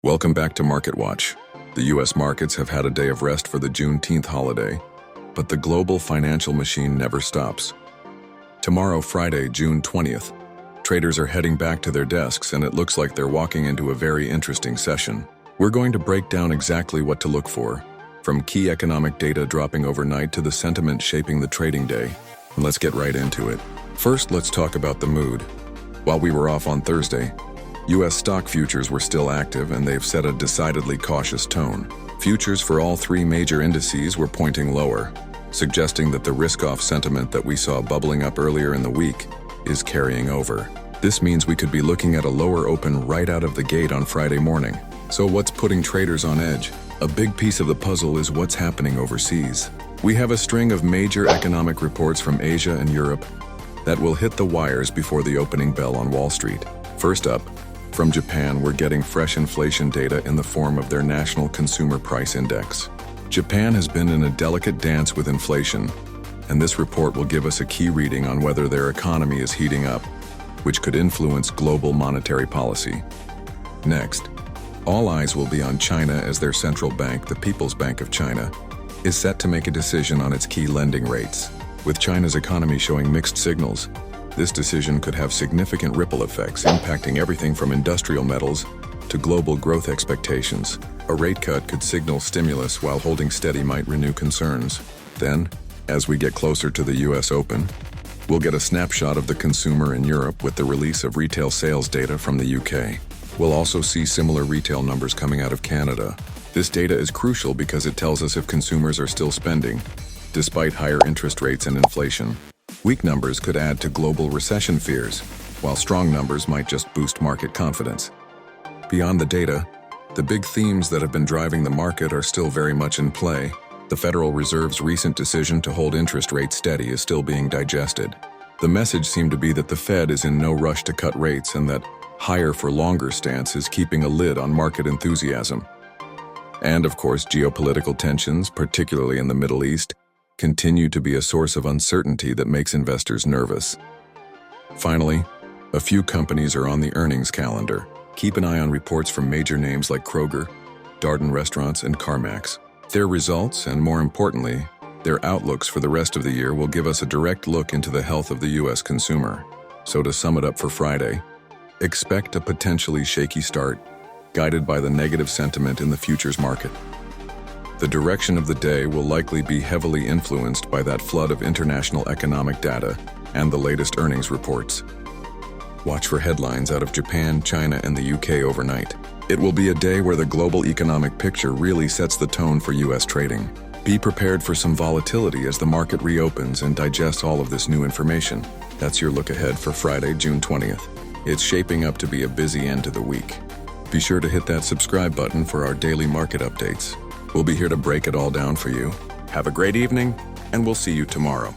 Welcome back to Market Watch. The U.S. markets have had a day of rest for the Juneteenth holiday, but the global financial machine never stops. Tomorrow, Friday, June 20th, traders are heading back to their desks and it looks like they're walking into a very interesting session. We're going to break down exactly what to look for, from key economic data dropping overnight to the sentiment shaping the trading day. And let's get right into it. First, let's talk about the mood. While we were off on Thursday, U.S. stock futures were still active and they've set a decidedly cautious tone. Futures for all three major indices were pointing lower, suggesting that the risk-off sentiment that we saw bubbling up earlier in the week is carrying over. This means we could be looking at a lower open right out of the gate on Friday morning. So what's putting traders on edge? A big piece of the puzzle is what's happening overseas. We have a string of major economic reports from Asia and Europe that will hit the wires before the opening bell on Wall Street. First up, from Japan, we're getting fresh inflation data in the form of their National Consumer Price Index. Japan has been in a delicate dance with inflation, and this report will give us a key reading on whether their economy is heating up, which could influence global monetary policy. Next, all eyes will be on China as their central bank, the People's Bank of China, is set to make a decision on its key lending rates. With China's economy showing mixed signals, this decision could have significant ripple effects impacting everything from industrial metals to global growth expectations. A rate cut could signal stimulus while holding steady might renew concerns. Then, as we get closer to the US Open, we'll get a snapshot of the consumer in Europe with the release of retail sales data from the UK. We'll also see similar retail numbers coming out of Canada. This data is crucial because it tells us if consumers are still spending, despite higher interest rates and inflation. Weak numbers could add to global recession fears, while strong numbers might just boost market confidence. Beyond the data, the big themes that have been driving the market are still very much in play. The Federal Reserve's recent decision to hold interest rates steady is still being digested. The message seemed to be that the Fed is in no rush to cut rates and that higher for longer stance is keeping a lid on market enthusiasm. And of course, geopolitical tensions, particularly in the Middle East, continue to be a source of uncertainty that makes investors nervous. Finally, a few companies are on the earnings calendar. Keep an eye on reports from major names like Kroger, Darden Restaurants, and CarMax. Their results, and more importantly, their outlooks for the rest of the year will give us a direct look into the health of the U.S. consumer. So to sum it up for Friday, expect a potentially shaky start, guided by the negative sentiment in the futures market. The direction of the day will likely be heavily influenced by that flood of international economic data and the latest earnings reports. Watch for headlines out of Japan, China, and the UK overnight. It will be a day where the global economic picture really sets the tone for US trading. Be prepared for some volatility as the market reopens and digests all of this new information. That's your look ahead for Friday, June 20th. It's shaping up to be a busy end to the week. Be sure to hit that subscribe button for our daily market updates. We'll be here to break it all down for you. Have a great evening, and we'll see you tomorrow.